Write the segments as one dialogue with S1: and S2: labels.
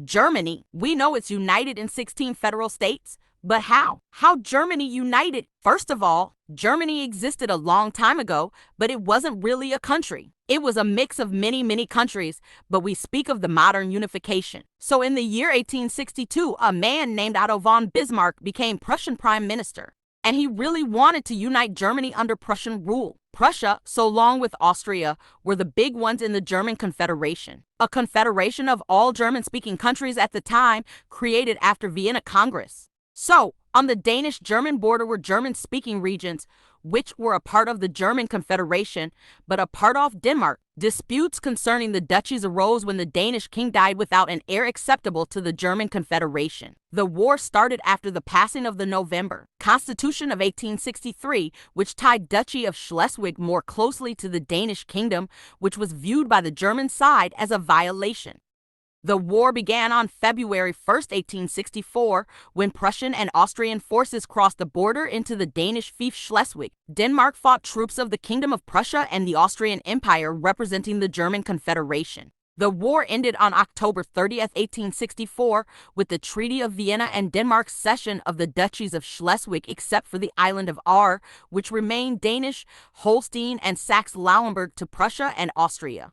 S1: Germany, we know it's united in 16 federal states, but how? How Germany united? First of all, Germany existed a long time ago, but it wasn't really a country. It was a mix of many countries, but we speak of the modern unification. So in the year 1862, a man named Otto von Bismarck became Prussian prime minister, and he really wanted to unite Germany under Prussian rule. Prussia, so long with Austria, were the big ones in the German Confederation, a confederation of all German-speaking countries at the time, created after Vienna Congress. So, on the Danish-German border were German-speaking regions, which were a part of the German Confederation, but a part of Denmark. Disputes concerning the duchies arose when the Danish king died without an heir acceptable to the German Confederation. The war started after the passing of the November Constitution of 1863, which tied Duchy of Schleswig more closely to the Danish kingdom, which was viewed by the German side as a violation. The war began on February 1, 1864, when Prussian and Austrian forces crossed the border into the Danish fief Schleswig. Denmark fought troops of the Kingdom of Prussia and the Austrian Empire representing the German Confederation. The war ended on October 30, 1864, with the Treaty of Vienna and Denmark's cession of the duchies of Schleswig except for the island of Aar, which remained Danish, Holstein, and Saxe-Lauenburg to Prussia and Austria.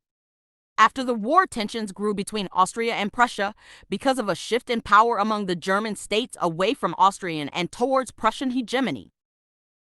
S1: After the war, tensions grew between Austria and Prussia because of a shift in power among the German states away from Austrian and towards Prussian hegemony.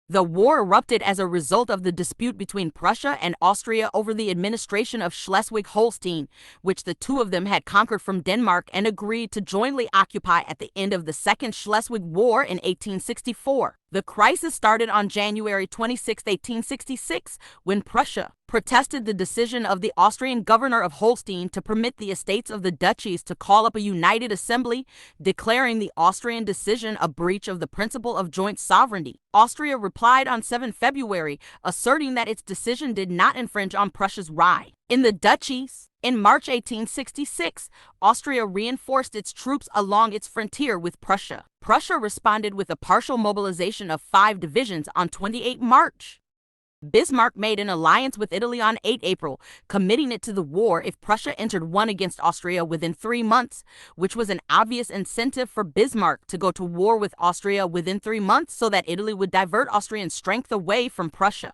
S1: The war erupted as a result of the dispute between Prussia and Austria over the administration of Schleswig-Holstein, which the two of them had conquered from Denmark and agreed to jointly occupy at the end of the Second Schleswig War in 1864. The crisis started on January 26, 1866, when Prussia protested the decision of the Austrian governor of Holstein to permit the estates of the duchies to call up a united assembly, declaring the Austrian decision a breach of the principle of joint sovereignty. Austria replied on 7 February, asserting that its decision did not infringe on Prussia's right in the duchies. In March 1866, Austria reinforced its troops along its frontier with Prussia. Prussia responded with a partial mobilization of 5 divisions on 28 March. Bismarck made an alliance with Italy on 8 April, committing it to the war if Prussia entered one against Austria within 3 months, which was an obvious incentive for Bismarck to go to war with Austria within 3 months so that Italy would divert Austrian strength away from Prussia.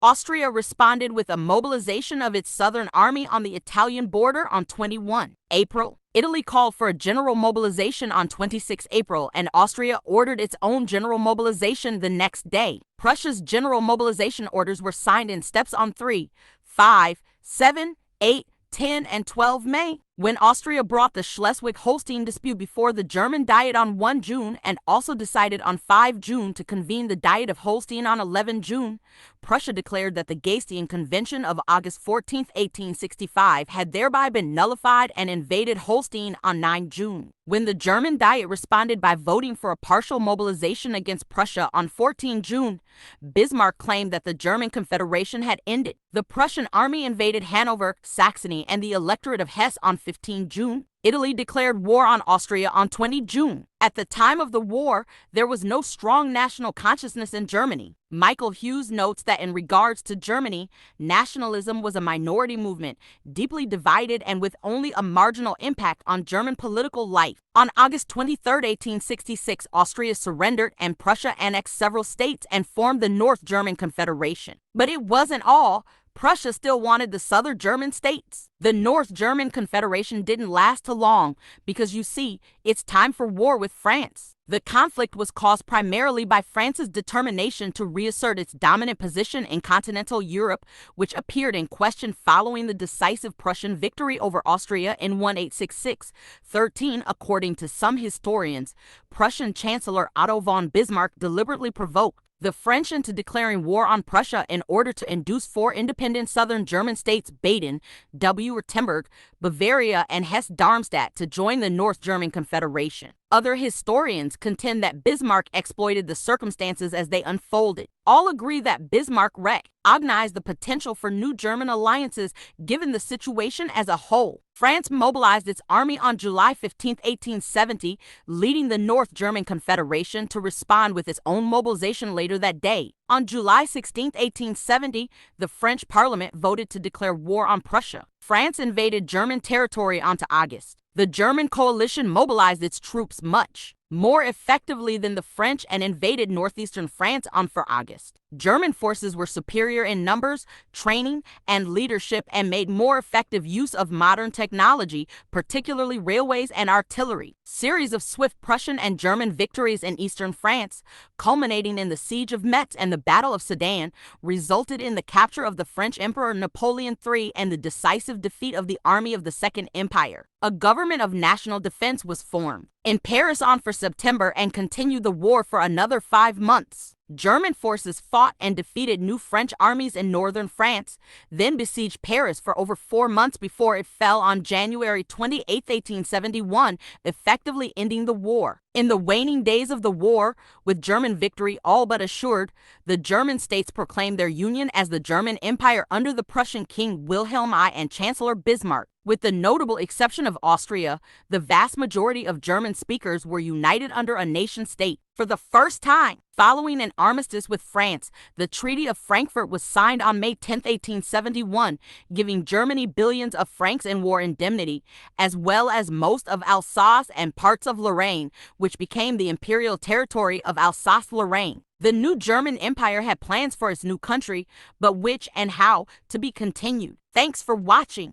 S1: Austria responded with a mobilization of its southern army on the Italian border on 21 April. Italy called for a general mobilization on 26 April, and Austria ordered its own general mobilization the next day. Prussia's general mobilization orders were signed in steps on 3, 5, 7, 8, 10, and 12 May. When Austria brought the Schleswig-Holstein dispute before the German Diet on 1 June and also decided on 5 June to convene the Diet of Holstein on 11 June, Prussia declared that the Gastian Convention of August 14, 1865 had thereby been nullified and invaded Holstein on 9 June. When the German Diet responded by voting for a partial mobilization against Prussia on 14 June, Bismarck claimed that the German Confederation had ended. The Prussian army invaded Hanover, Saxony, and the electorate of Hesse on 15 June. Italy declared war on Austria on 20 June. At the time of the war, there was no strong national consciousness in Germany. Michael Hughes notes that in regards to Germany, nationalism was a minority movement, deeply divided and with only a marginal impact on German political life. On August 23, 1866, Austria surrendered and Prussia annexed several states and formed the North German Confederation. But it wasn't all. Prussia still wanted the southern German states. The North German Confederation didn't last too long because, you see, it's time for war with France. The conflict was caused primarily by France's determination to reassert its dominant position in continental Europe, which appeared in question following the decisive Prussian victory over Austria in 1866-13. According to some historians, Prussian Chancellor Otto von Bismarck deliberately provoked the French into declaring war on Prussia in order to induce 4 independent southern German states, Baden, Württemberg, Bavaria, and Hesse-Darmstadt, to join the North German Confederation. Other historians contend that Bismarck exploited the circumstances as they unfolded. All agree that Bismarck recognized the potential for new German alliances given the situation as a whole. France mobilized its army on July 15, 1870, leading the North German Confederation to respond with its own mobilization later that day. On July 16, 1870, the French Parliament voted to declare war on Prussia. France invaded German territory onto August. The German coalition mobilized its troops much more effectively than the French and invaded northeastern France on 4 August. German forces were superior in numbers, training, and leadership and made more effective use of modern technology, particularly railways and artillery. Series of swift Prussian and German victories in eastern France, culminating in the Siege of Metz and the Battle of Sedan, resulted in the capture of the French Emperor Napoleon III and the decisive defeat of the army of the Second Empire. A government of national defense was formed in Paris on 4 September and continued the war for another 5 months. German forces fought and defeated new French armies in northern France, then besieged Paris for over 4 months before it fell on January 28, 1871, effectively ending the war. In the waning days of the war, with German victory all but assured, the German states proclaimed their union as the German Empire under the Prussian King Wilhelm I and Chancellor Bismarck. With the notable exception of Austria, the vast majority of German speakers were united under a nation-state. For the first time, following an armistice with France, the Treaty of Frankfurt was signed on May 10, 1871, giving Germany billions of francs in war indemnity, as well as most of Alsace and parts of Lorraine, which became the imperial territory of Alsace-Lorraine. The new German Empire had plans for its new country, but which and how to be continued. Thanks for watching.